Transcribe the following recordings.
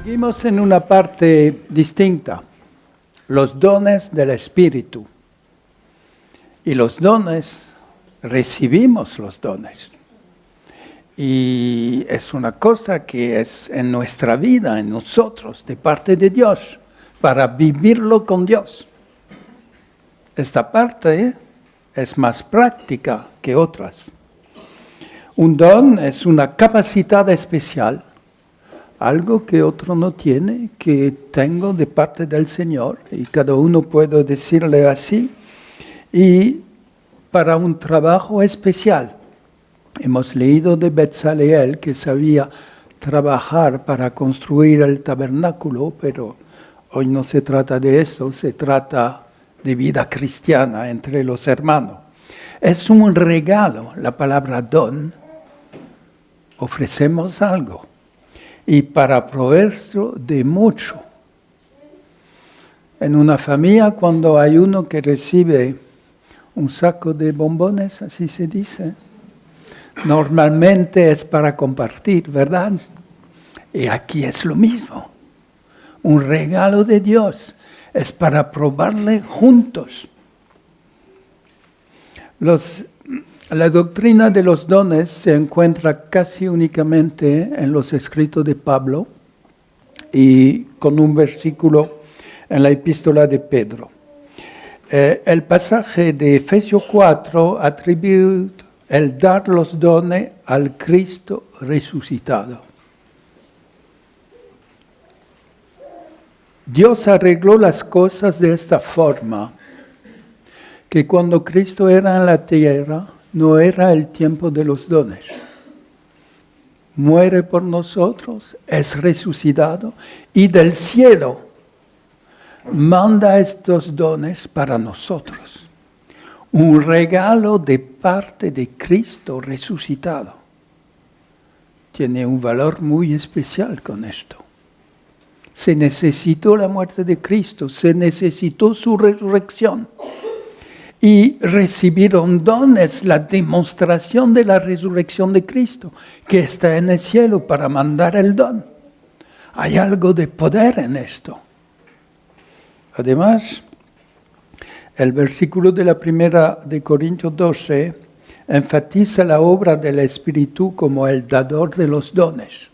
Seguimos en una parte distinta, los dones del Espíritu. Y los dones, recibimos los dones. Y es una cosa que es en nuestra vida, en nosotros, de parte de Dios, para vivirlo con Dios. Esta parte es más práctica que otras. Un don es una capacidad especial, algo que otro no tiene, que tengo de parte del Señor, y cada uno puede decirle así, y para un trabajo especial. Hemos leído de Bezaleel que sabía trabajar para construir el tabernáculo, pero hoy no se trata de eso, se trata de vida cristiana entre los hermanos. Es un regalo, la palabra don, ofrecemos algo. Y para provecho de mucho. En una familia, cuando hay uno que recibe un saco de bombones, así se dice, normalmente es para compartir, ¿verdad? Y aquí es lo mismo. Un regalo de Dios es para probarle juntos. La doctrina de los dones se encuentra casi únicamente en los escritos de Pablo y con un versículo en la epístola de Pedro. El pasaje de Efesios 4 atribuye el dar los dones al Cristo resucitado. Dios arregló las cosas de esta forma, que cuando Cristo era en la tierra, no era el tiempo de los dones. Muere por nosotros, es resucitado y del cielo manda estos dones para nosotros. Un regalo de parte de Cristo resucitado. Tiene un valor muy especial con esto. Se necesitó la muerte de Cristo, se necesitó su resurrección. Y recibieron dones, la demostración de la resurrección de Cristo, que está en el cielo para mandar el don. Hay algo de poder en esto. Además, el versículo de la primera de Corintios 12 enfatiza la obra del Espíritu como el dador de los dones.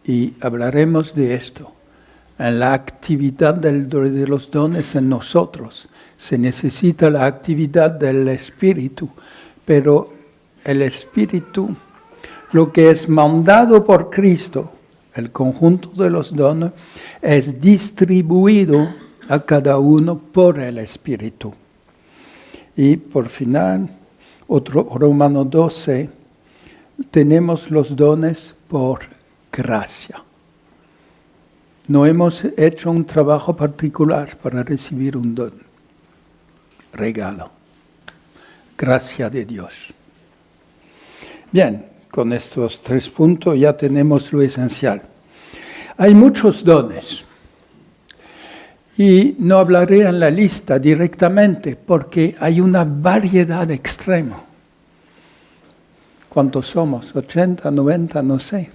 Y hablaremos de esto. En la actividad de los dones en nosotros se necesita la actividad del Espíritu, pero el Espíritu, lo que es mandado por Cristo, el conjunto de los dones, es distribuido a cada uno por el Espíritu. Y por final, Romanos 12, tenemos los dones por gracia. No hemos hecho un trabajo particular para recibir un don. Regalo. Gracia de Dios. Bien, con estos 3 puntos ya tenemos lo esencial. Hay muchos dones. Y no hablaré en la lista directamente porque hay una variedad extrema. ¿Cuántos somos? ¿80, 90? No sé.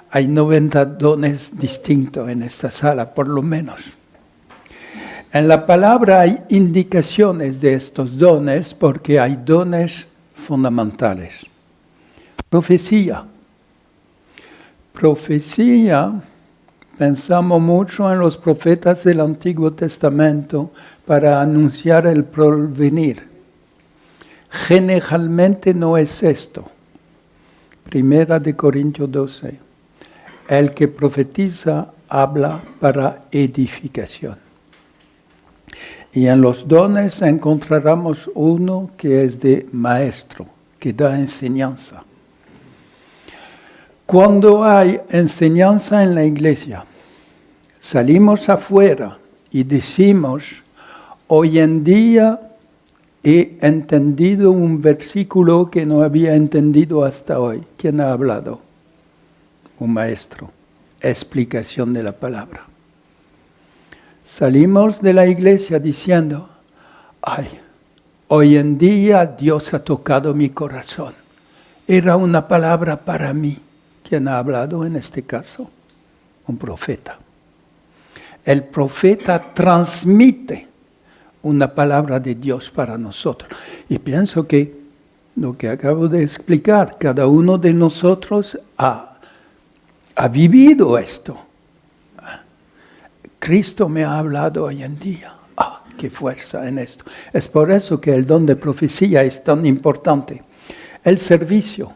Hay 90 dones distintos en esta sala, por lo menos. En la palabra hay indicaciones de estos dones porque hay dones fundamentales. Profecía. Profecía, pensamos mucho en los profetas del Antiguo Testamento para anunciar el porvenir. Generalmente no es esto. Primera de Corintios 12. El que profetiza habla para edificación. Y en los dones encontraremos uno que es de maestro, que da enseñanza. Cuando hay enseñanza en la iglesia, salimos afuera y decimos, hoy en día he entendido un versículo que no había entendido hasta hoy. ¿Quién ha hablado? Un maestro. Explicación de la palabra. Salimos de la iglesia diciendo, hoy en día Dios ha tocado mi corazón. Era una palabra para mí. ¿Quién ha hablado en este caso? un profeta. El profeta transmite una palabra de Dios para nosotros. Y pienso que lo que acabo de explicar, cada uno de nosotros ha vivido esto. Cristo me ha hablado hoy en día. ¡Qué fuerza en esto! Es por eso que el don de profecía es tan importante. El servicio.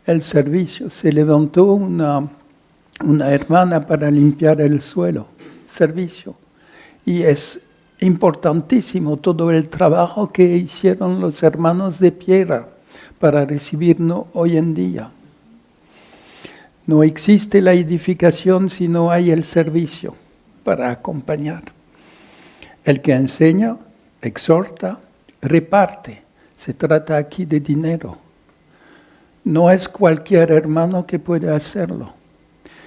Se levantó una hermana para limpiar el suelo. Servicio. Y es importantísimo todo el trabajo que hicieron los hermanos de piedra para recibirnos hoy en día. No existe la edificación si no hay el servicio para acompañar. El que enseña, exhorta, reparte. Se trata aquí de dinero. No es cualquier hermano que puede hacerlo.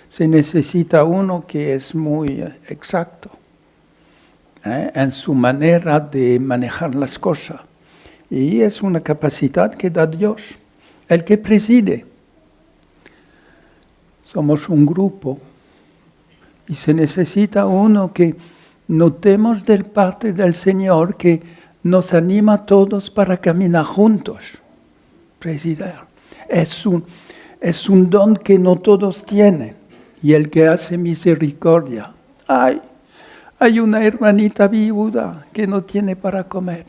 Se necesita uno que es muy exacto en su manera de manejar las cosas. Y es una capacidad que da Dios. El que preside. Somos un grupo. Y se necesita uno que notemos de parte del Señor que nos anima a todos para caminar juntos. Presidir. Es un don que no todos tienen. Y el que hace misericordia. Hay una hermanita viuda que no tiene para comer.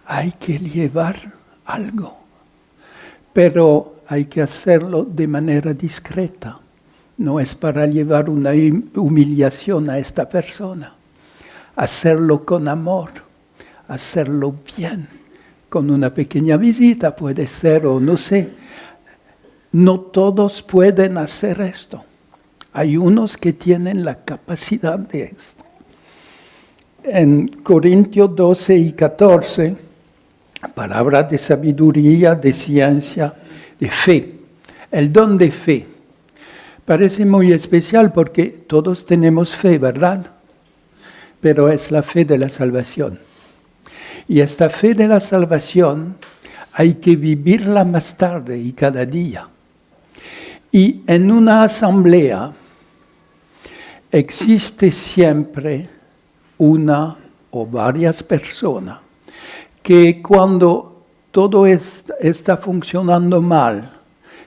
Hay que llevar algo. Pero hay que hacerlo de manera discreta. No es para llevar una humillación a esta persona. Hacerlo con amor, hacerlo bien, con una pequeña visita puede ser o no sé. No todos pueden hacer esto. Hay unos que tienen la capacidad de esto. En Corintios 12 y 14, palabras de sabiduría, de ciencia, de fe. El don de fe. Parece muy especial porque todos tenemos fe, ¿verdad? Pero es la fe de la salvación. Y esta fe de la salvación hay que vivirla más tarde y cada día. Y en una asamblea existe siempre una o varias personas que cuando todo está funcionando mal,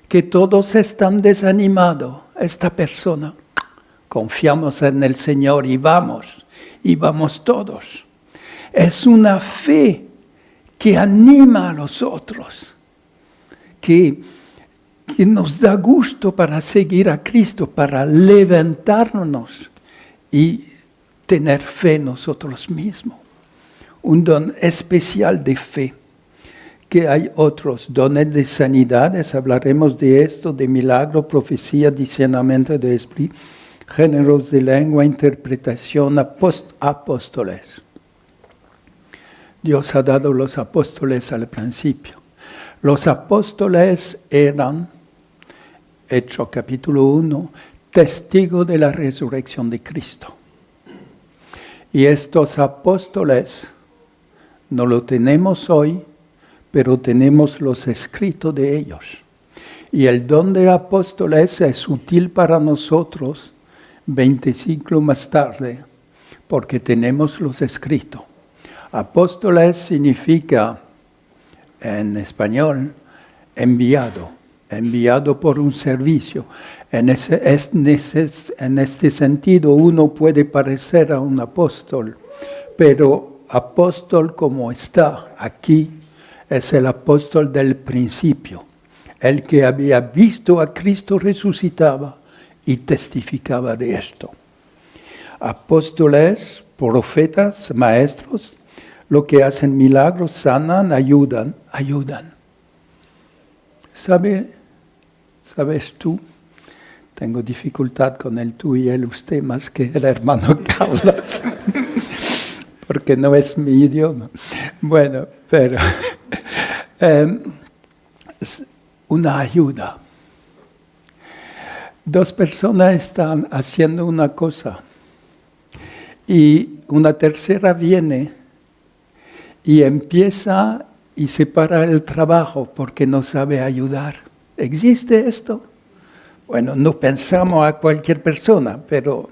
que todos están desanimados, esta persona, confiamos en el Señor y vamos todos. Es una fe que anima a los otros, que nos da gusto para seguir a Cristo, para levantarnos y tener fe nosotros mismos. Un don especial de fe. Que hay otros dones de sanidades, hablaremos de esto, de milagro, profecía, discernimiento de espíritu, géneros de lengua, interpretación, apóstoles. Dios ha dado los apóstoles al principio. Los apóstoles eran, Hechos capítulo 1, testigos de la resurrección de Cristo. Y estos apóstoles no lo tenemos hoy, pero tenemos los escritos de ellos. Y el don de apóstoles es útil para nosotros 20 siglos más tarde, porque tenemos los escritos. Apóstoles significa, en español, enviado por un servicio. En este sentido, uno puede parecer a un apóstol, pero apóstol como está aquí, es el apóstol del principio, el que había visto a Cristo resucitaba y testificaba de esto. Apóstoles, profetas, maestros, lo que hacen milagros, sanan, ayudan. ¿Sabes tú? Tengo dificultad con el tú y el usted más que el hermano Carlos, porque no es mi idioma. Bueno, pero una ayuda. Dos personas están haciendo una cosa y una tercera viene y empieza y separa el trabajo porque no sabe ayudar. ¿Existe esto? Bueno, no pensamos a cualquier persona, pero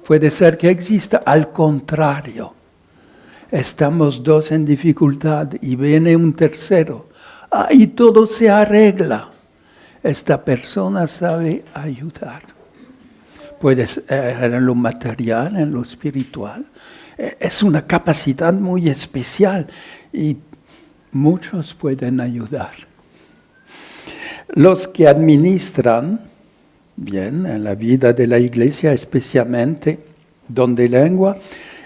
puede ser que exista. Al contrario, estamos dos en dificultad y viene un tercero. Y todo se arregla. Esta persona sabe ayudar. Puede ser en lo material, en lo espiritual. Es una capacidad muy especial y muchos pueden ayudar. Los que administran, bien, en la vida de la iglesia, especialmente don de lengua,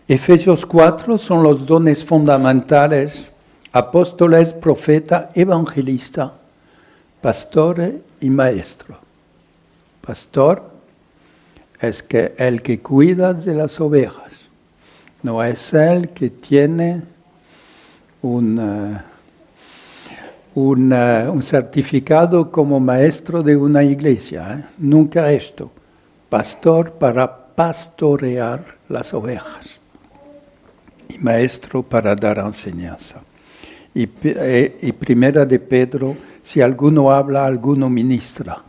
Efesios 4 son los dones fundamentales: apóstoles, profeta, evangelista, pastor y maestro. Pastor es el que cuida de las ovejas, no es el que tiene un certificado como maestro de una iglesia. Nunca esto. Pastor para pastorear las ovejas y maestro para dar enseñanza. Y primera de Pedro, si alguno habla, alguno ministra.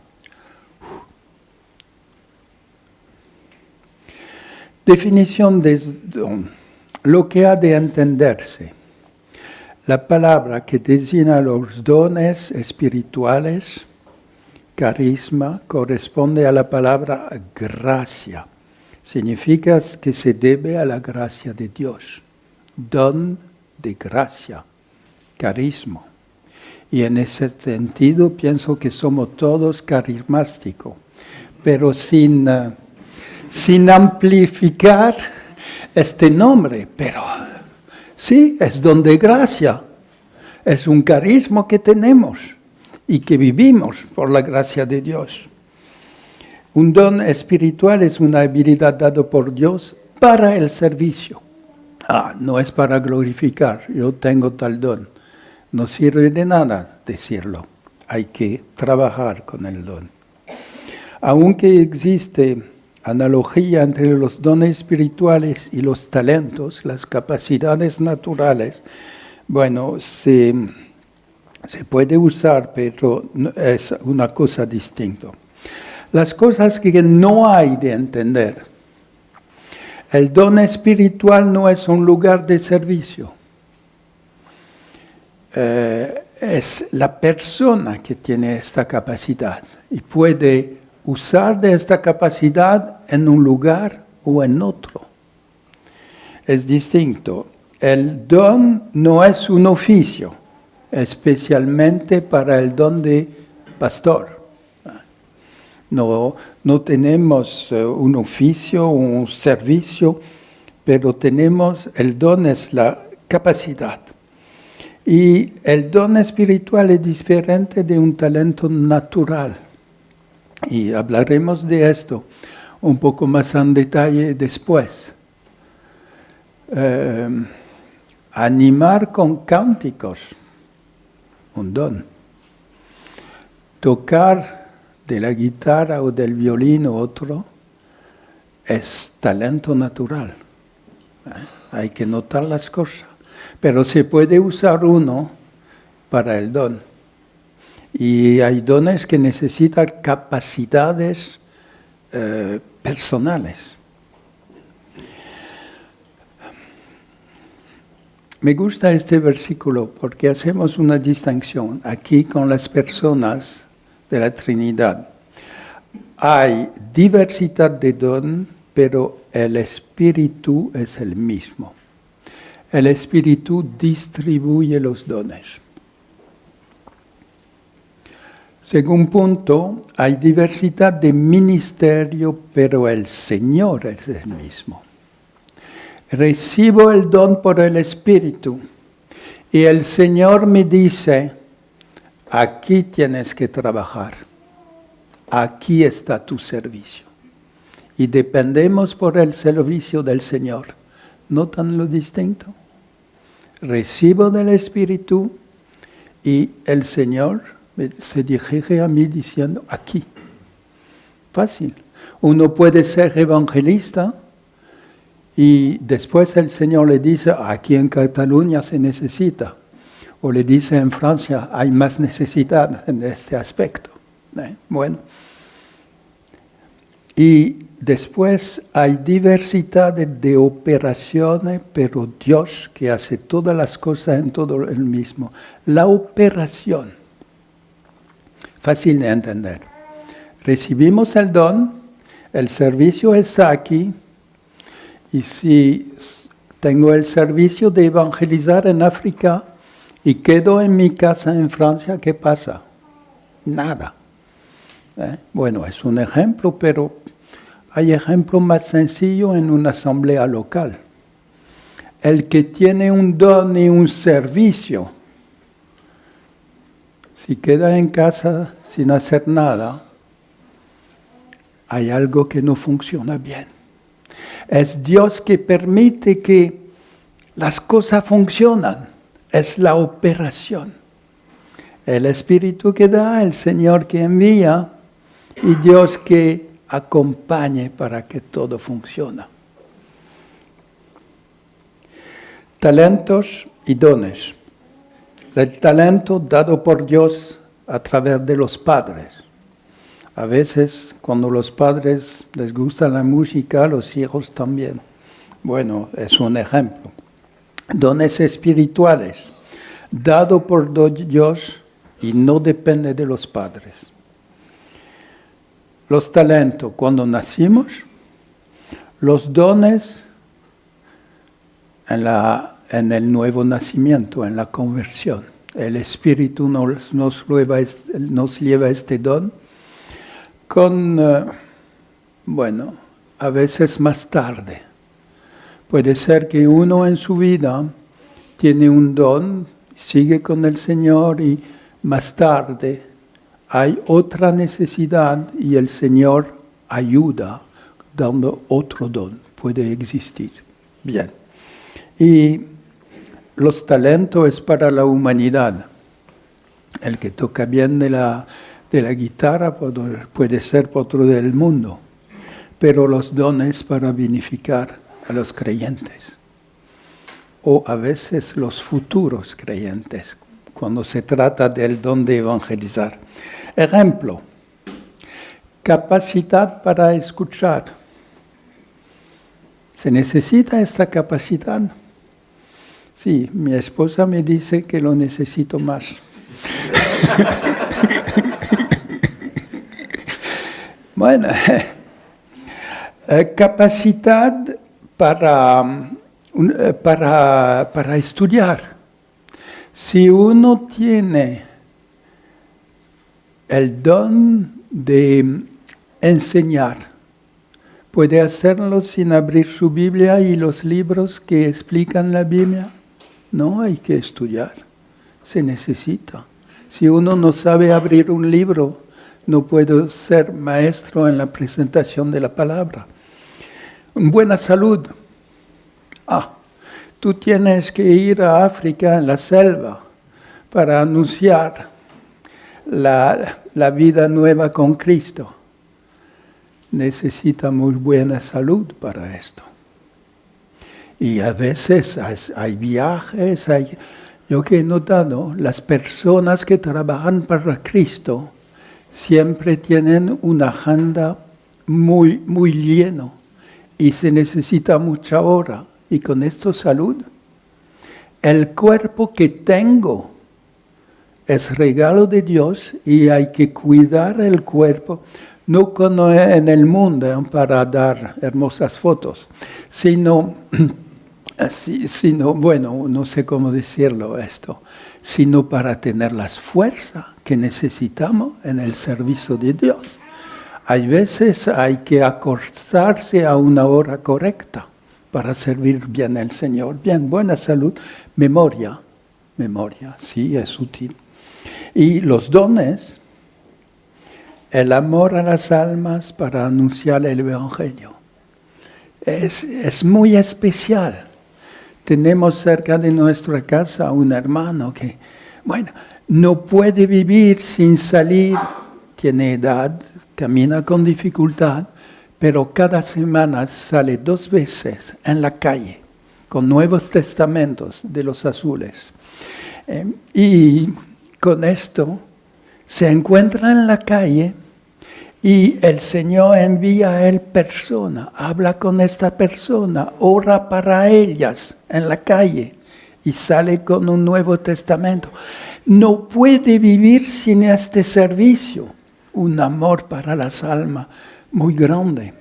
Definición de don. Lo que ha de entenderse. La palabra que designa los dones espirituales, carisma, corresponde a la palabra gracia. Significa que se debe a la gracia de Dios. Don de gracia, carisma. Y en ese sentido pienso que somos todos carismáticos, pero sin amplificar este nombre, pero sí, es don de gracia, es un carisma que tenemos y que vivimos por la gracia de Dios. Un don espiritual es una habilidad dada por Dios para el servicio. No es para glorificar, yo tengo tal don. No sirve de nada decirlo, hay que trabajar con el don. Aunque existe analogía entre los dones espirituales y los talentos, las capacidades naturales, bueno, se puede usar, pero es una cosa distinta. Las cosas que no hay de entender. El don espiritual no es un lugar de servicio. Es la persona que tiene esta capacidad y puede usar de esta capacidad en un lugar o en otro. Es distinto. El don no es un oficio, especialmente para el don de pastor. No tenemos un oficio, un servicio, pero tenemos el don, es la capacidad. Y el don espiritual es diferente de un talento natural. Y hablaremos de esto un poco más en detalle después. Animar con cánticos, un don. Tocar de la guitarra o del violín o otro, es talento natural. Hay que notar las cosas. Pero se puede usar uno para el don. Y hay dones que necesitan capacidades personales. Me gusta este versículo porque hacemos una distinción aquí con las personas de la Trinidad. Hay diversidad de don, pero el Espíritu es el mismo. El Espíritu distribuye los dones. Segundo punto, hay diversidad de ministerio, pero el Señor es el mismo. Recibo el don por el Espíritu y el Señor me dice, aquí tienes que trabajar, aquí está tu servicio. Y dependemos por el servicio del Señor. ¿Notan lo distinto? Recibo del Espíritu y el Señor se dirige a mí diciendo, aquí. Fácil. Uno puede ser evangelista y después el Señor le dice, aquí en Cataluña se necesita. O le dice, en Francia hay más necesidad en este aspecto. Bueno, Y después hay diversidad de operaciones, pero Dios que hace todas las cosas en todo el mismo. La operación, fácil de entender. Recibimos el don, el servicio está aquí, y si tengo el servicio de evangelizar en África y quedo en mi casa en Francia, ¿qué pasa? Nada. Bueno, es un ejemplo, pero hay ejemplo más sencillo en una asamblea local. El que tiene un don y un servicio, si queda en casa sin hacer nada, hay algo que no funciona bien. Es Dios que permite que las cosas funcionan. Es la operación. El Espíritu que da, el Señor que envía y Dios que acompañe para que todo funcione. Talentos y dones. El talento dado por Dios a través de los padres. A veces, cuando los padres les gusta la música, los hijos también. Bueno, es un ejemplo. Dones espirituales, dado por Dios y no depende de los padres. Los talentos, cuando nacimos, los dones en el nuevo nacimiento, en la conversión. El Espíritu nos lleva este don a veces más tarde. Puede ser que uno en su vida tiene un don, sigue con el Señor y más tarde hay otra necesidad y el Señor ayuda dando otro don. Puede existir. Bien. Y los talentos es para la humanidad. El que toca bien de la guitarra puede ser otro del mundo, pero los dones para beneficiar a los creyentes, o a veces los futuros creyentes, cuando se trata del don de evangelizar. Ejemplo, capacidad para escuchar. ¿Se necesita esta capacidad? Sí, mi esposa me dice que lo necesito más. Bueno, capacidad para estudiar. Si uno tiene el don de enseñar, puede hacerlo sin abrir su Biblia y los libros que explican la Biblia. No, hay que estudiar. Se necesita. Si uno no sabe abrir un libro, no puede ser maestro en la presentación de la palabra. Buena salud. Tú tienes que ir a África, en la selva, para anunciar la vida nueva con Cristo. Necesitamos buena salud para esto. Y a veces hay viajes, yo que he notado, las personas que trabajan para Cristo siempre tienen una agenda muy, muy llena y se necesita mucha hora. Y con esto salud. El cuerpo que tengo es regalo de Dios y hay que cuidar el cuerpo, no como en el mundo para dar hermosas fotos, sino bueno, no sé cómo decirlo esto, sino para tener las fuerzas que necesitamos en el servicio de Dios. Hay veces hay que acostarse a una hora correcta para servir bien al Señor. Bien, buena salud, memoria, sí, es útil. Y los dones, el amor a las almas para anunciar el Evangelio. Es muy especial. Tenemos cerca de nuestra casa un hermano que, no puede vivir sin salir, tiene edad, camina con dificultad, pero cada semana sale 2 veces en la calle con Nuevos Testamentos de los azules. Y con esto se encuentra en la calle Y el Señor envía a él persona, habla con esta persona, ora para ellas en la calle y sale con un Nuevo Testamento. No puede vivir sin este servicio, un amor para las almas muy grande.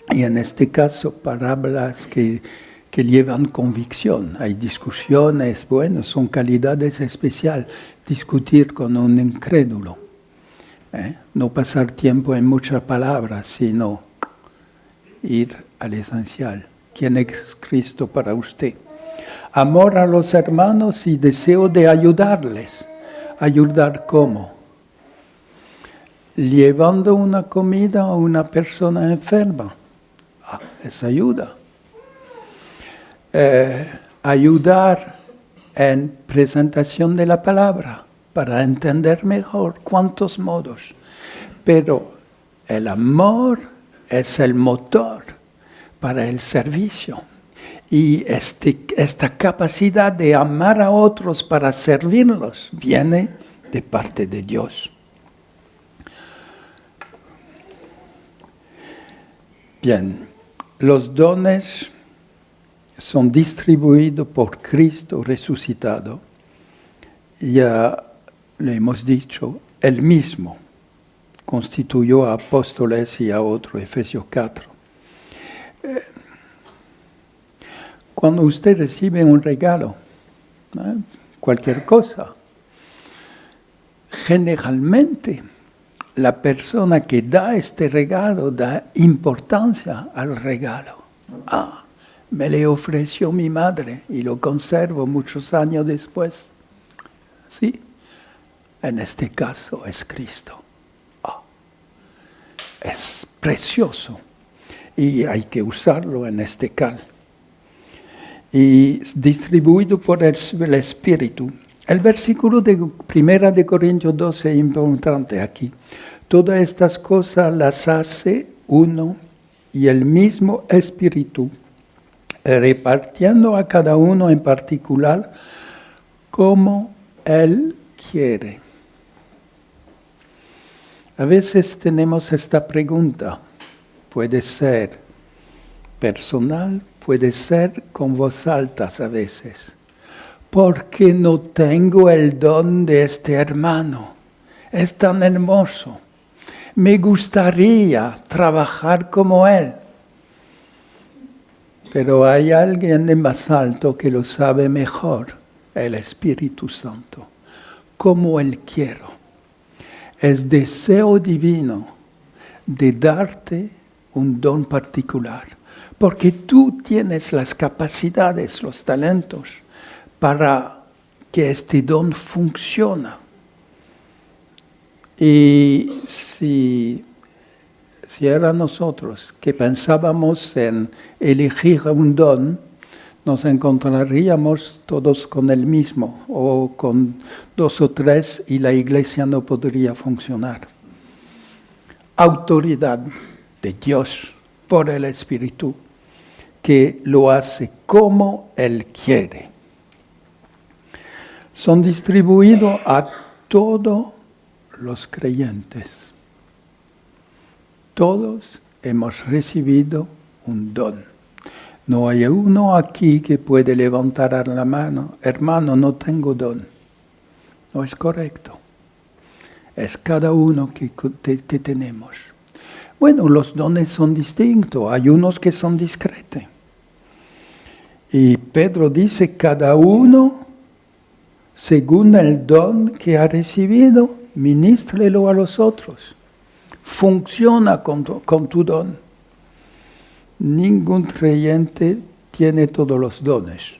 Y en este caso, parábolas que llevan convicción. Hay discusiones, bueno, son calidades especiales. Discutir con un incrédulo. No pasar tiempo en muchas palabras, sino ir al esencial. ¿Quién es Cristo para usted? Amor a los hermanos y deseo de ayudarles. ¿Ayudar cómo? Llevando una comida a una persona enferma. Es ayuda. Ayudar en presentación de la palabra para entender mejor cuántos modos. Pero el amor es el motor para el servicio. Y esta capacidad de amar a otros para servirlos viene de parte de Dios. Bien, los dones son distribuidos por Cristo resucitado. Ya le hemos dicho, Él mismo constituyó a apóstoles y a otros, Efesios 4. Cuando usted recibe un regalo, cualquier cosa, generalmente la persona que da este regalo da importancia al regalo. Me le ofreció mi madre y lo conservo muchos años después. ¿Sí? En este caso es Cristo. Es precioso y hay que usarlo en este caso. Y distribuido por el Espíritu. El versículo de 1 de Corintios 12 es importante aquí. Todas estas cosas las hace uno y el mismo Espíritu, repartiendo a cada uno en particular como Él quiere. A veces tenemos esta pregunta, puede ser personal, puede ser con voz alta a veces. ¿Por qué no tengo el don de este hermano? Es tan hermoso. Me gustaría trabajar como él. Pero hay alguien de más alto que lo sabe mejor, el Espíritu Santo. Como Él quiero. Es deseo divino de darte un don particular. Porque tú tienes las capacidades, los talentos, para que este don funcione. Y si era nosotros que pensábamos en elegir un don, nos encontraríamos todos con el mismo o con 2 o 3 y la iglesia no podría funcionar. Autoridad de Dios por el Espíritu que lo hace como Él quiere. Son distribuidos a todos los creyentes. Todos hemos recibido un don. No hay uno aquí que puede levantar la mano, hermano, no tengo don. No es correcto. Es cada uno que tenemos. Bueno, los dones son distintos. Hay unos que son discretos. Y Pedro dice, cada uno, según el don que ha recibido, ministrelo a los otros. Funciona con tu don. Ningún creyente tiene todos los dones.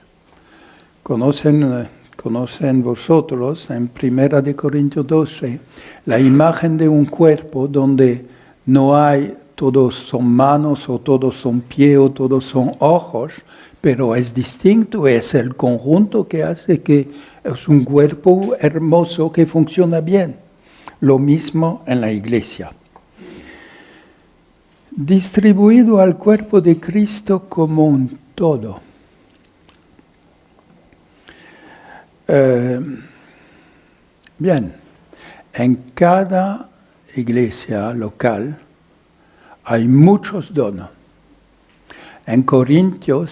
Conocen vosotros en 1 de Corintios 12 la imagen de un cuerpo donde no hay todos son manos o todos son pies o todos son ojos, pero es distinto, es el conjunto que hace que es un cuerpo hermoso que funciona bien. Lo mismo en la iglesia. Distribuido al cuerpo de Cristo como un todo. Bien, en cada iglesia local hay muchos dones. En Corintios,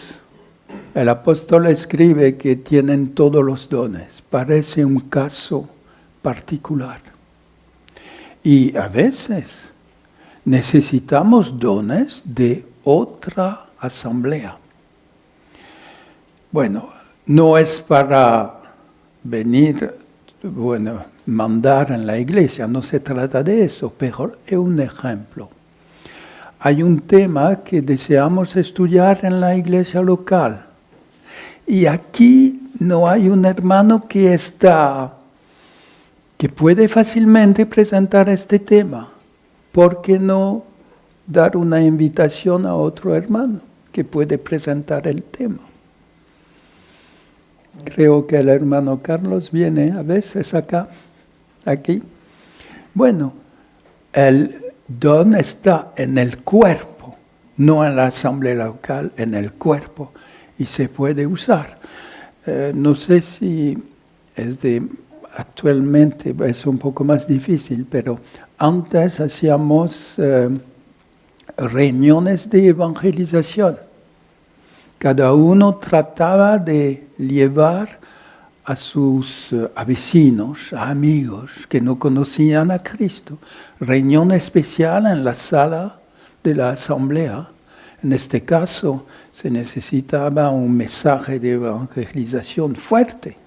el apóstol escribe que tienen todos los dones. Parece un caso particular. Y a veces necesitamos dones de otra asamblea. Bueno, no es para venir, mandar en la iglesia, no se trata de eso, pero es un ejemplo. Hay un tema que deseamos estudiar en la iglesia local. Y aquí no hay un hermano que puede fácilmente presentar este tema. ¿Por qué no dar una invitación a otro hermano que puede presentar el tema? Creo que el hermano Carlos viene a veces aquí. Bueno, el don está en el cuerpo, no en la asamblea local, en el cuerpo, y se puede usar. No sé si actualmente es un poco más difícil, pero antes hacíamos reuniones de evangelización. Cada uno trataba de llevar a sus vecinos, a amigos que no conocían a Cristo. Reunión especial en la sala de la asamblea. En este caso se necesitaba un mensaje de evangelización fuerte.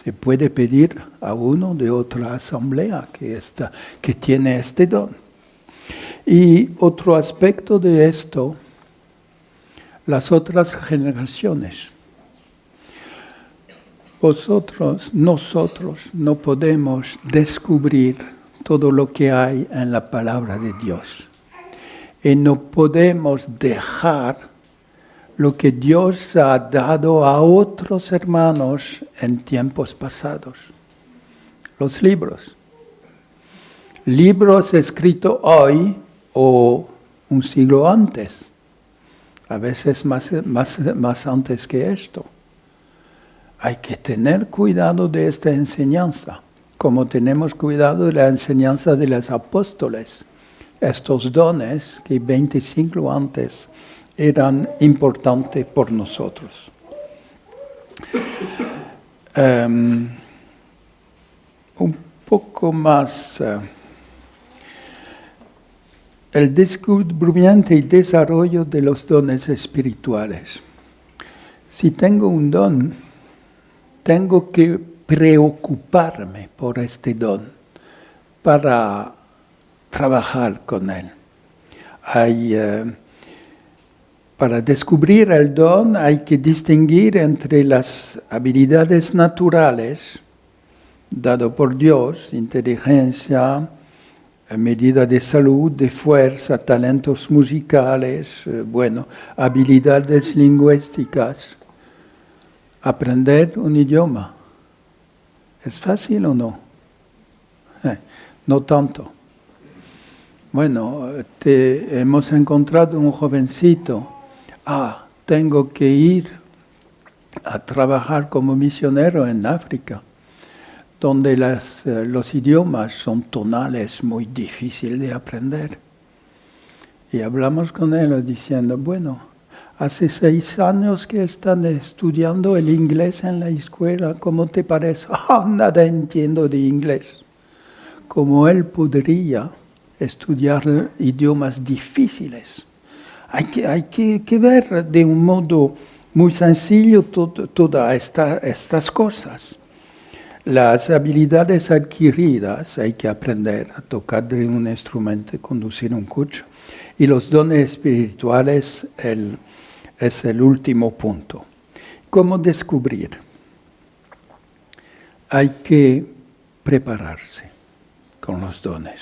Se puede pedir a uno de otra asamblea que tiene este don. Y otro aspecto de esto, las otras generaciones. Nosotros no podemos descubrir todo lo que hay en la palabra de Dios. Y no podemos dejar lo que Dios ha dado a otros hermanos en tiempos pasados. Los libros. Libros escritos hoy o un siglo antes. A veces más antes que esto. Hay que tener cuidado de esta enseñanza, como tenemos cuidado de la enseñanza de los apóstoles. Estos dones que 25 antes eran importantes por nosotros. Un poco más. El descubrimiento y desarrollo de los dones espirituales. Si tengo un don, tengo que preocuparme por este don para trabajar con él. Para descubrir el don hay que distinguir entre las habilidades naturales dadas por Dios, inteligencia, medida de salud, de fuerza, talentos musicales, habilidades lingüísticas. Aprender un idioma. ¿Es fácil o no? No tanto. Bueno, hemos encontrado un jovencito. Tengo que ir a trabajar como misionero en África, donde los idiomas son tonales, muy difíciles de aprender. Y hablamos con él diciendo, hace 6 años que están estudiando el inglés en la escuela, ¿cómo te parece? Nada entiendo de inglés. Como él podría estudiar idiomas difíciles. Hay que ver de un modo muy sencillo todas estas cosas. Las habilidades adquiridas hay que aprender a tocar de un instrumento, conducir un coche. Y los dones espirituales es el último punto. ¿Cómo descubrir? Hay que prepararse con los dones.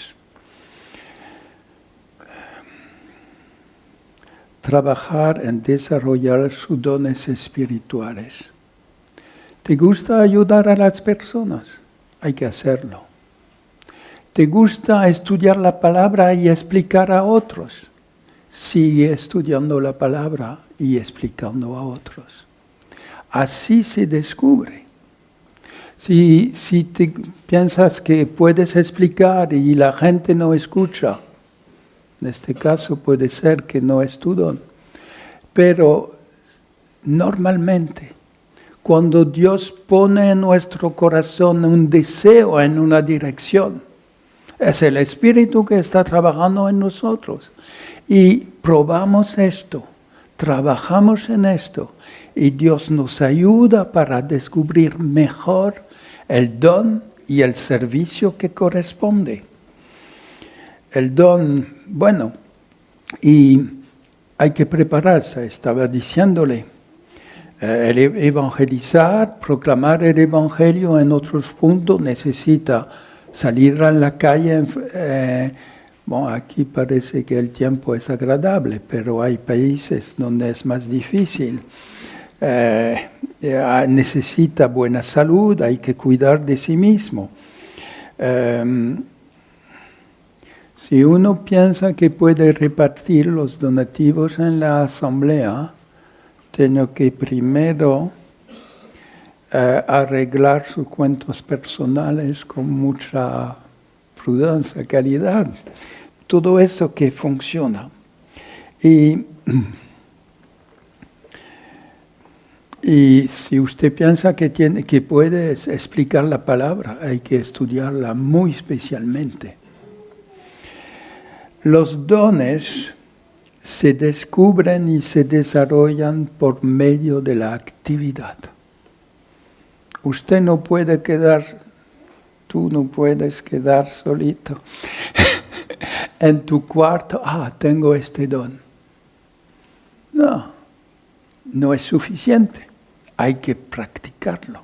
Trabajar en desarrollar sus dones espirituales. ¿Te gusta ayudar a las personas? Hay que hacerlo. ¿Te gusta estudiar la palabra y explicar a otros? Sigue estudiando la palabra y explicando a otros. Así se descubre. Si te piensas que puedes explicar y la gente no escucha, en este caso puede ser que no es tu don. Pero normalmente, cuando Dios pone en nuestro corazón un deseo en una dirección, es el Espíritu que está trabajando en nosotros. Y probamos esto, trabajamos en esto, y Dios nos ayuda para descubrir mejor el don y el servicio que corresponde. El don, bueno, y hay que prepararse, estaba diciéndole. El evangelizar, proclamar el Evangelio en otros puntos necesita salir a la calle. Aquí parece que el tiempo es agradable, pero hay países donde es más difícil. Necesita buena salud, hay que cuidar de sí mismo. Si uno piensa que puede repartir los donativos en la asamblea, tengo que primero arreglar sus cuentos personales con mucha prudencia, calidad. Todo eso que funciona. Y si usted piensa que puede explicar la palabra, hay que estudiarla muy especialmente. Los dones se descubren y se desarrollan por medio de la actividad. Usted no puede tú no puedes quedar solito en tu cuarto, tengo este don. No es suficiente, hay que practicarlo.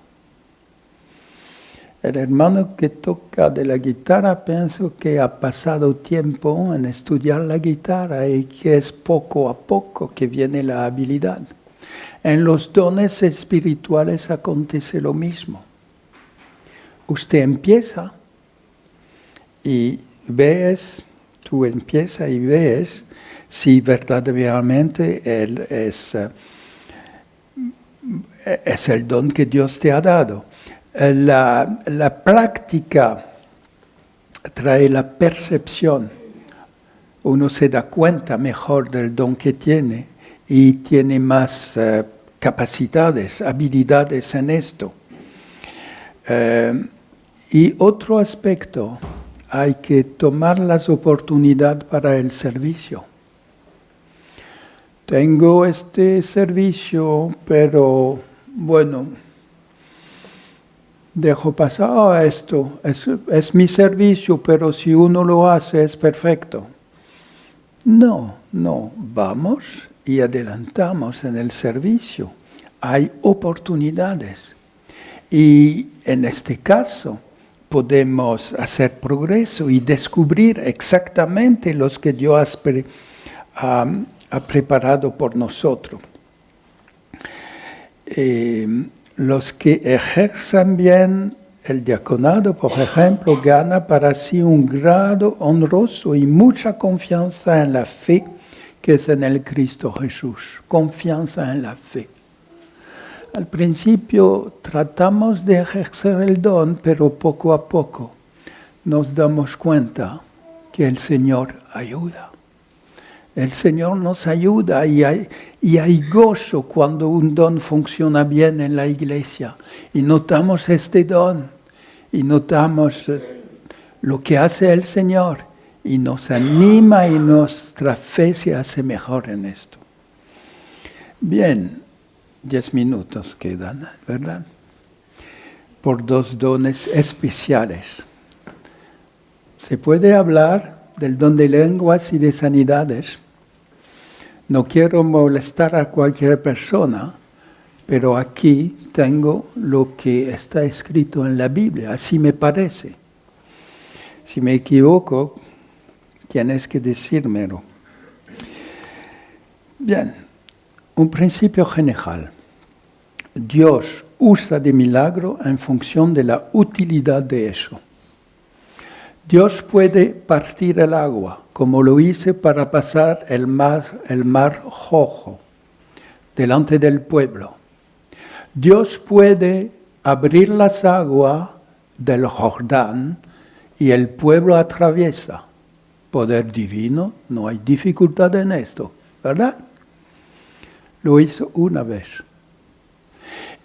El hermano que toca de la guitarra, pienso que ha pasado tiempo en estudiar la guitarra y que es poco a poco que viene la habilidad. En los dones espirituales acontece lo mismo. Usted empieza y tú empiezas y ves si verdaderamente él es el don que Dios te ha dado. La práctica trae la percepción. Uno se da cuenta mejor del don que tiene y tiene más capacidades, habilidades en esto. Y otro aspecto, hay que tomar las oportunidades para el servicio. Tengo este servicio, pero bueno, dejo pasar esto. Es mi servicio, pero si uno lo hace es perfecto. No, vamos y adelantamos en el servicio. Hay oportunidades. Y en este caso podemos hacer progreso y descubrir exactamente los que Dios ha preparado por nosotros. Los que ejerzan bien el diaconado, por ejemplo, gana para sí un grado honroso y mucha confianza en la fe que es en el Cristo Jesús. Confianza en la fe. Al principio tratamos de ejercer el don, pero poco a poco nos damos cuenta que el Señor ayuda. El Señor nos ayuda y hay gozo cuando un don funciona bien en la iglesia. Y notamos este don y notamos lo que hace el Señor y nos anima y nuestra fe se hace mejor en esto. Bien, 10 minutos quedan, ¿verdad? Por 2 dones especiales. Se puede hablar del don de lenguas y de sanidades. No quiero molestar a cualquier persona, pero aquí tengo lo que está escrito en la Biblia, así me parece. Si me equivoco, tienes que decírmelo. Bien, un principio general. Dios usa de milagro en función de la utilidad de eso. Dios puede partir el agua, como lo hice para pasar el mar Rojo delante del pueblo. Dios puede abrir las aguas del Jordán y el pueblo atraviesa. Poder divino, no hay dificultad en esto, ¿verdad? Lo hizo una vez.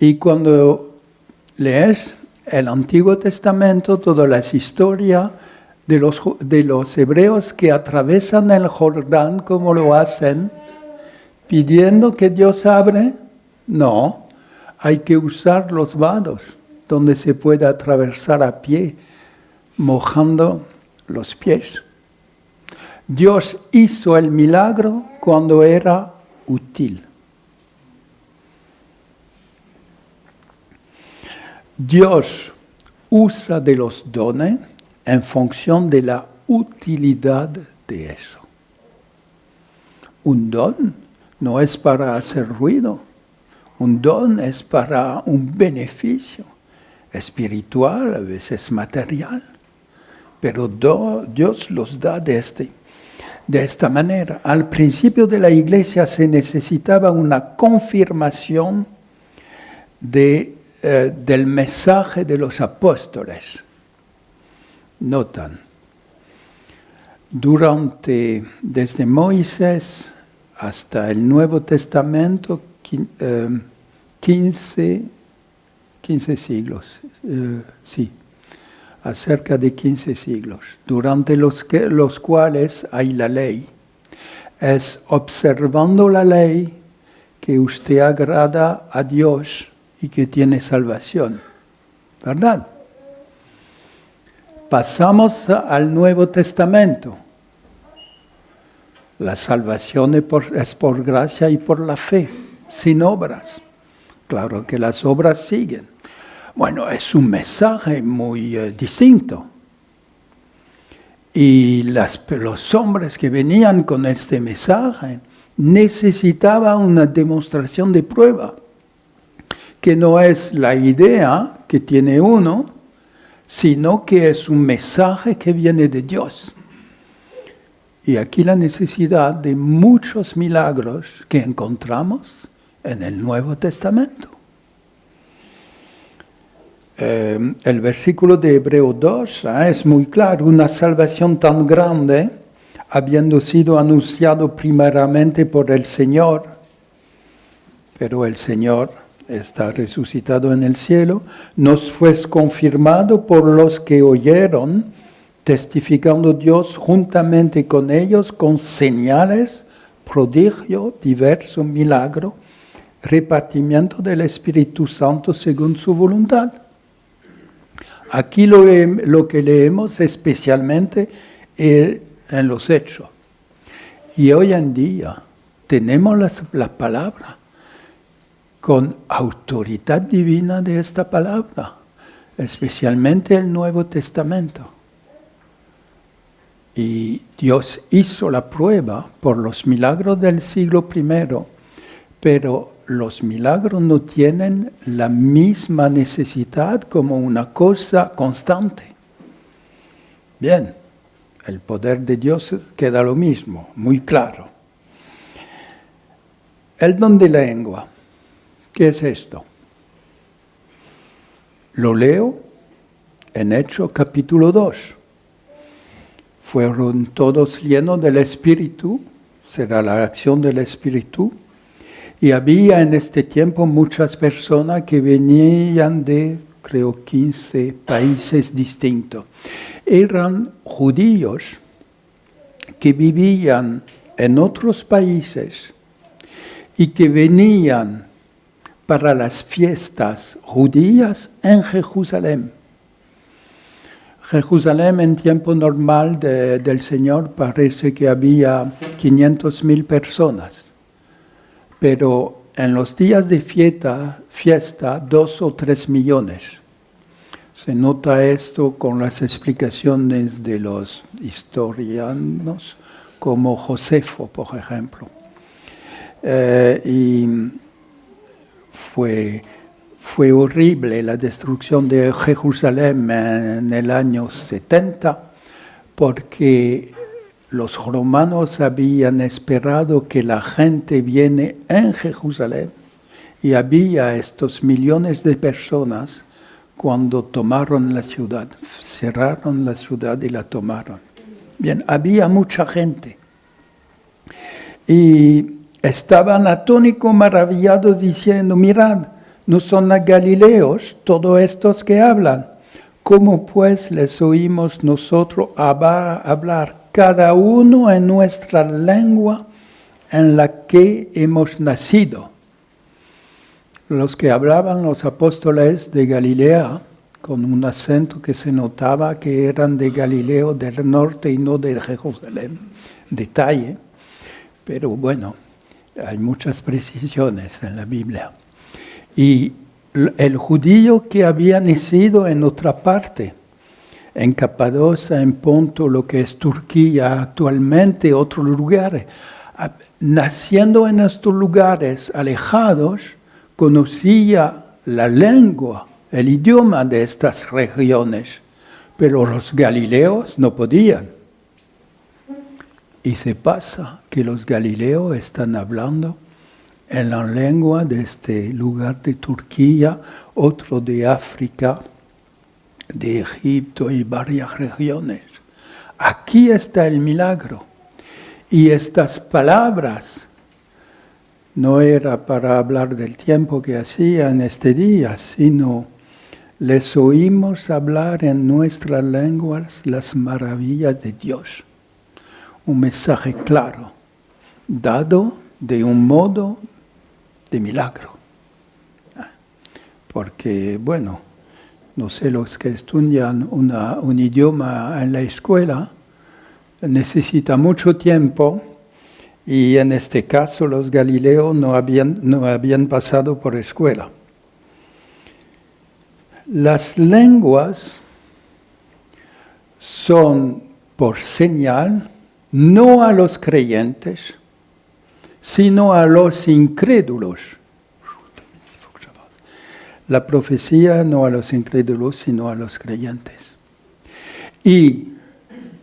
Y cuando lees el Antiguo Testamento, todas las historias de los hebreos que atravesan el Jordán, como lo hacen, pidiendo que Dios abre, no, hay que usar los vados, donde se puede atravesar a pie, mojando los pies. Dios hizo el milagro cuando era útil. Dios usa de los dones en función de la utilidad de eso. Un don no es para hacer ruido, un don es para un beneficio espiritual, a veces material, pero Dios los da de esta manera. Al principio de la iglesia se necesitaba una confirmación del mensaje de los apóstoles. Notan, desde Moisés hasta el Nuevo Testamento, 15 siglos, sí, acerca de 15 siglos, durante los cuales hay la ley. Es observando la ley que usted agrada a Dios y que tiene salvación, ¿verdad? Pasamos al Nuevo Testamento. La salvación es por gracia y por la fe, sin obras. Claro que las obras siguen. Bueno, es un mensaje muy distinto. Y los hombres que venían con este mensaje necesitaban una demostración de prueba, que no es la idea que tiene uno, sino que es un mensaje que viene de Dios. Y aquí la necesidad de muchos milagros que encontramos en el Nuevo Testamento. El versículo de Hebreo 2 es muy claro: una salvación tan grande, habiendo sido anunciado primeramente por el Señor, pero el Señor está resucitado en el cielo, nos fue confirmado por los que oyeron, testificando Dios juntamente con ellos con señales, prodigio, diverso milagro, repartimiento del Espíritu Santo según su voluntad. Aquí lo que leemos especialmente en los Hechos. Y hoy en día tenemos la palabra con autoridad divina de esta palabra, especialmente el Nuevo Testamento. Y Dios hizo la prueba por los milagros del siglo I, pero los milagros no tienen la misma necesidad como una cosa constante. Bien, el poder de Dios queda lo mismo, muy claro. El don de lengua. ¿Qué es esto? Lo leo en Hechos capítulo 2. Fueron todos llenos del Espíritu, será la acción del Espíritu, y había en este tiempo muchas personas que venían de, creo, 15 países distintos. Eran judíos que vivían en otros países y que venían para las fiestas judías en Jerusalén. Jerusalén en tiempo normal del Señor parece que había 500,000 personas, pero en los días de fiesta 2 o 3 millones. Se nota esto con las explicaciones de los historianos, como Josefo, por ejemplo. Y fue horrible la destrucción de Jerusalén en el año 70, porque los romanos habían esperado que la gente viene en Jerusalén, y había estos millones de personas cuando tomaron la ciudad, cerraron la ciudad y la tomaron. Bien, había mucha gente. Y estaban atónicos, maravillados, diciendo, mirad, ¿no son los galileos todos estos que hablan? ¿Cómo pues les oímos nosotros hablar cada uno en nuestra lengua en la que hemos nacido? Los que hablaban los apóstoles de Galilea, con un acento que se notaba que eran de Galileo del norte y no de Jerusalén, detalle, pero bueno, hay muchas precisiones en la Biblia. Y el judío que había nacido en otra parte, en Capadocia, en Ponto, lo que es Turquía actualmente, otros lugares, naciendo en estos lugares alejados, conocía la lengua, el idioma de estas regiones, pero los galileos no podían. Y se pasa que los galileos están hablando en la lengua de este lugar de Turquía, otro de África, de Egipto y varias regiones. Aquí está el milagro. Y estas palabras no era para hablar del tiempo que hacía en este día, sino les oímos hablar en nuestras lenguas las maravillas de Dios. Un mensaje claro, dado de un modo de milagro. Porque, bueno, no sé, los que estudian un idioma en la escuela necesitan mucho tiempo y en este caso los galileos no habían pasado por escuela. Las lenguas son por señal no a los creyentes, sino a los incrédulos. La profecía no a los incrédulos, sino a los creyentes. Y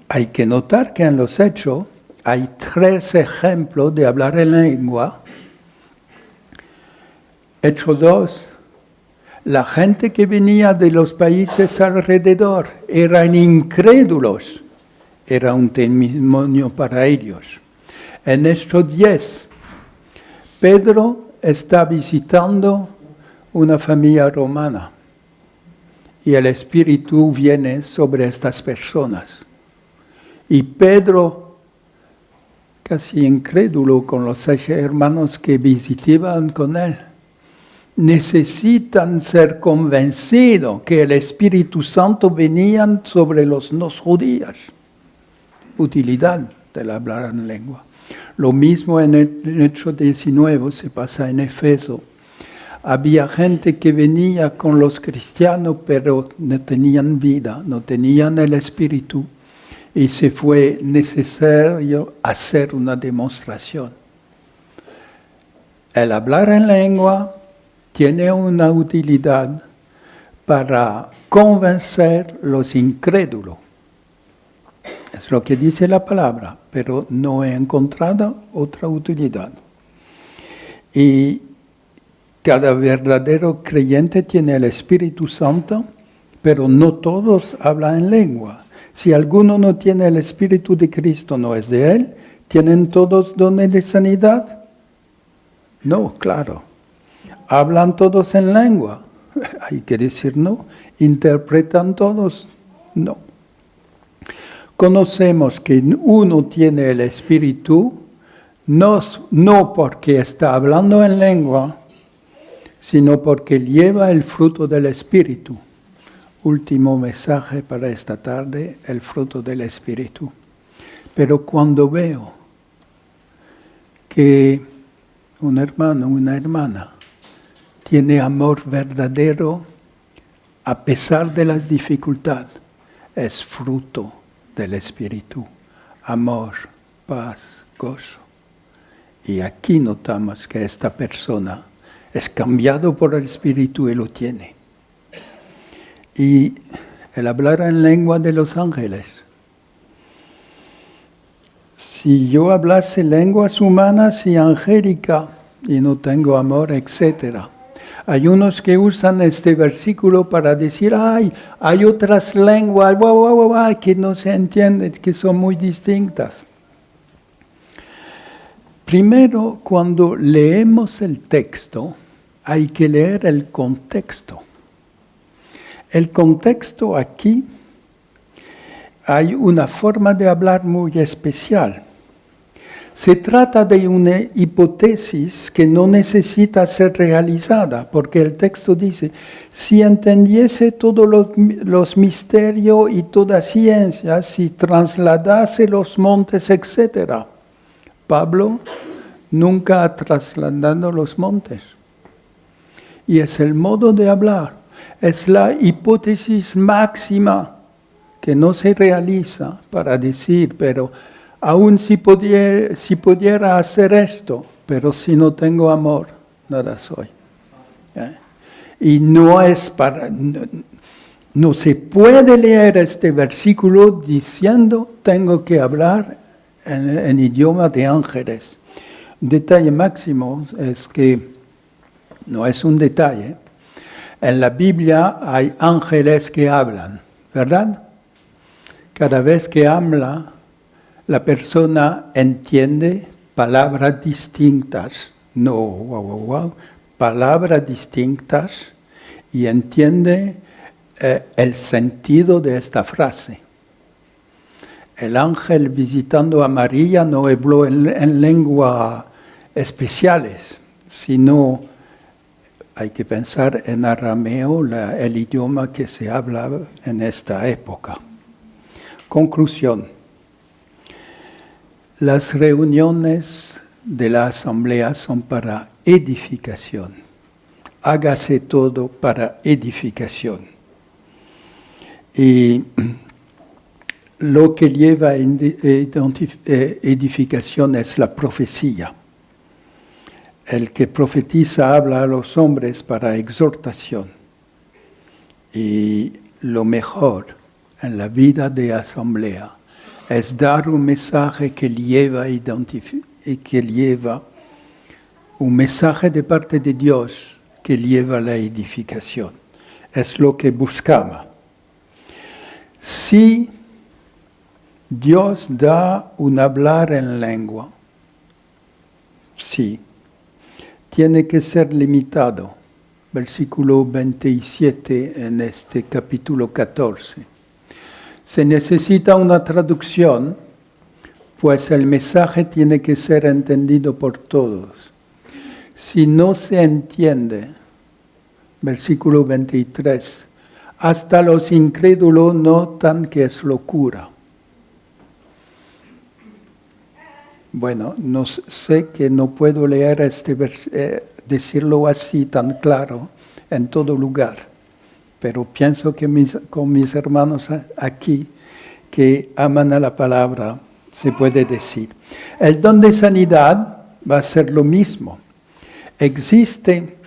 hay que notar que en los Hechos hay 3 ejemplos de hablar en lengua. Hechos 2, la gente que venía de los países alrededor eran incrédulos. Era un testimonio para ellos. En Hechos 10, Pedro está visitando una familia romana y el Espíritu viene sobre estas personas. Y Pedro, casi incrédulo con los 6 hermanos que visitaban con él, necesitan ser convencidos que el Espíritu Santo venía sobre los no judíos. Utilidad del hablar en lengua. Lo mismo en el Hechos 19 se pasa en Éfeso. Había gente que venía con los cristianos, pero no tenían vida, no tenían el Espíritu, y se fue necesario hacer una demostración. El hablar en lengua tiene una utilidad para convencer los incrédulos. Es lo que dice la palabra, pero no he encontrado otra utilidad. Y cada verdadero creyente tiene el Espíritu Santo, pero no todos hablan en lengua. Si alguno no tiene el Espíritu de Cristo, no es de él. ¿Tienen todos dones de sanidad? No, claro. ¿Hablan todos en lengua? Hay que decir no. ¿Interpretan todos? No. Conocemos que uno tiene el Espíritu, no porque está hablando en lengua, sino porque lleva el fruto del Espíritu. Último mensaje para esta tarde, el fruto del Espíritu. Pero cuando veo que un hermano, una hermana, tiene amor verdadero a pesar de las dificultades, es fruto del Espíritu. Amor, paz, gozo. Y aquí notamos que esta persona es cambiado por el Espíritu y lo tiene. Y el hablar en lengua de los ángeles. Si yo hablase lenguas humanas y angélicas y no tengo amor, etc., Hay unos que usan este versículo para decir, ay, hay otras lenguas que no se entienden, que son muy distintas. Primero, cuando leemos el texto, hay que leer el contexto. El contexto aquí, hay una forma de hablar muy especial. Se trata de una hipótesis que no necesita ser realizada, porque el texto dice, si entendiese todos los misterios y toda ciencia, si trasladase los montes, etc. Pablo nunca ha trasladado los montes. Y es el modo de hablar, es la hipótesis máxima que no se realiza para decir, pero aún si pudiera hacer esto, pero si no tengo amor, nada soy. Y no es para... No se puede leer este versículo diciendo, tengo que hablar en idioma de ángeles. Un detalle máximo es que, no es un detalle, en la Biblia hay ángeles que hablan, ¿verdad? Cada vez que habla, la persona entiende palabras distintas, palabras distintas, y entiende el sentido de esta frase. El ángel visitando a María no habló en lengua especiales, sino hay que pensar en arameo, el idioma que se hablaba en esta época. Conclusión. Las reuniones de la asamblea son para edificación. Hágase todo para edificación. Y lo que lleva a edificación es la profecía. El que profetiza habla a los hombres para exhortación. Y lo mejor en la vida de asamblea es dar un mensaje que lleva un mensaje de parte de Dios que lleva la edificación. Es lo que buscaba. Si Dios da un hablar en lengua, sí, tiene que ser limitado. Versículo 27 en este capítulo 14. Se necesita una traducción, pues el mensaje tiene que ser entendido por todos. Si no se entiende, versículo 23, hasta los incrédulos notan que es locura. Bueno, no sé que no puedo leer decirlo así tan claro en todo lugar, pero pienso que con mis hermanos aquí que aman a la palabra se puede decir. El don de sanidad va a ser lo mismo. Existe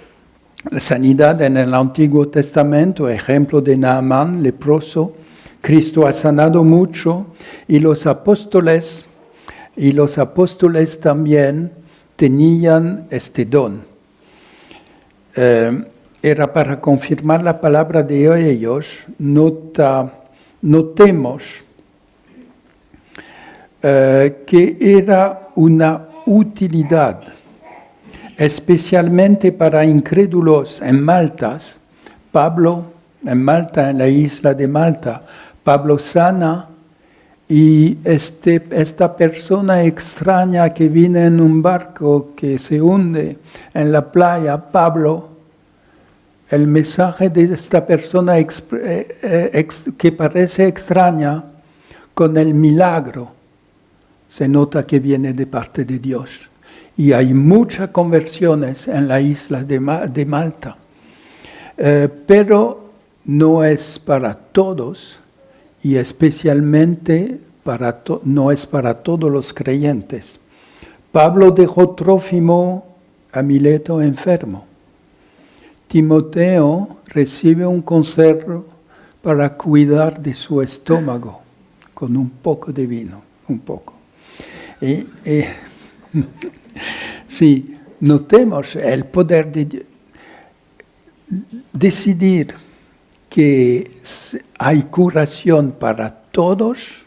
la sanidad en el Antiguo Testamento, ejemplo de Naamán, leproso. Cristo ha sanado mucho y los apóstoles también tenían este don. Era para confirmar la palabra de ellos. Notemos que era una utilidad, especialmente para incrédulos en Malta, en la isla de Malta. Pablo sana y esta persona extraña que viene en un barco que se hunde en la playa, Pablo, el mensaje de esta persona que parece extraña, con el milagro, se nota que viene de parte de Dios. Y hay muchas conversiones en la isla de Malta. Pero no es para todos y especialmente no es para todos los creyentes. Pablo dejó Trófimo a Mileto enfermo. Timoteo recibe un consejo para cuidar de su estómago con un poco de vino, un poco. Sí, notemos el poder de Dios. decidir que hay curación para todos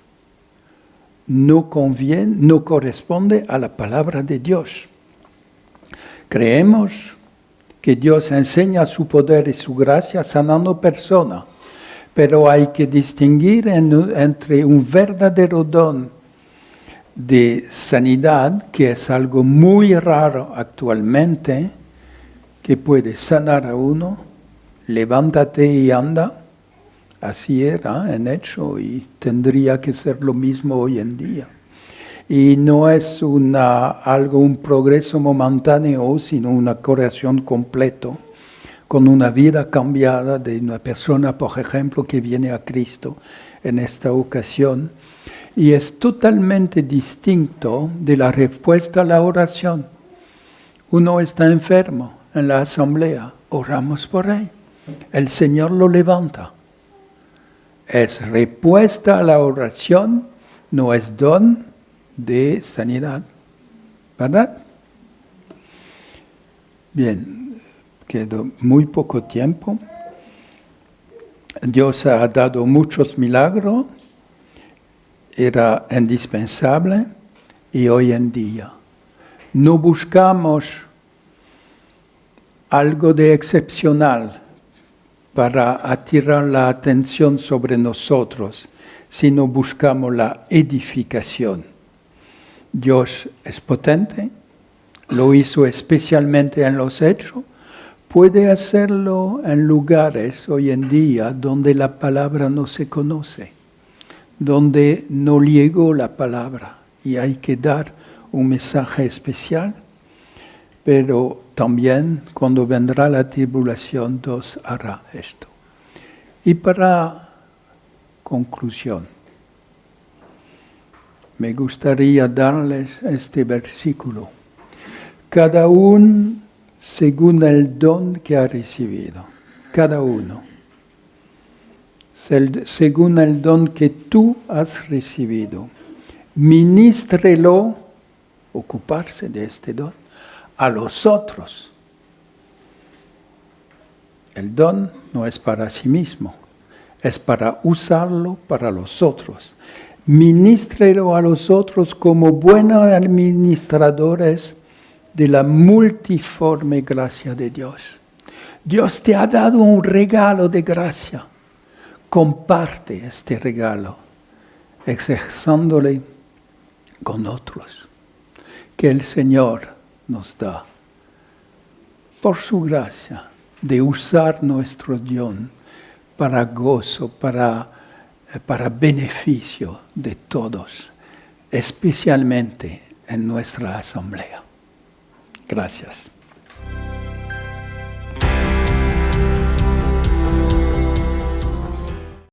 no corresponde a la palabra de Dios. Creemos que Dios enseña su poder y su gracia sanando personas, pero hay que distinguir entre un verdadero don de sanidad, que es algo muy raro actualmente, que puede sanar a uno, levántate y anda. Así era en hecho y tendría que ser lo mismo hoy en día. Y no es un progreso momentáneo, sino una curación completa, con una vida cambiada de una persona, por ejemplo, que viene a Cristo en esta ocasión. Y es totalmente distinto de la respuesta a la oración. Uno está enfermo en la asamblea, oramos por él. El Señor lo levanta. Es respuesta a la oración, no es don de sanidad. ¿Verdad? Bien, quedó muy poco tiempo. Dios ha dado muchos milagros, era indispensable, y hoy en día no buscamos algo de excepcional para atirar la atención sobre nosotros, sino buscamos la edificación. Dios es potente, lo hizo especialmente en los hechos, puede hacerlo en lugares hoy en día donde la palabra no se conoce, donde no llegó la palabra y hay que dar un mensaje especial, pero también cuando vendrá la tribulación Dios hará esto. Y para conclusión, me gustaría darles este versículo. Cada uno según el don que ha recibido. Cada uno. Según el don que tú has recibido. Ministrelo, ocuparse de este don, a los otros. El don no es para sí mismo, es para usarlo para los otros. Ministrelo a los otros como buenos administradores de la multiforme gracia de Dios. Dios te ha dado un regalo de gracia. Comparte este regalo, exercitándole con otros, que el Señor nos da, por su gracia, de usar nuestro don para gozo, para beneficio de todos, especialmente en nuestra asamblea. Gracias.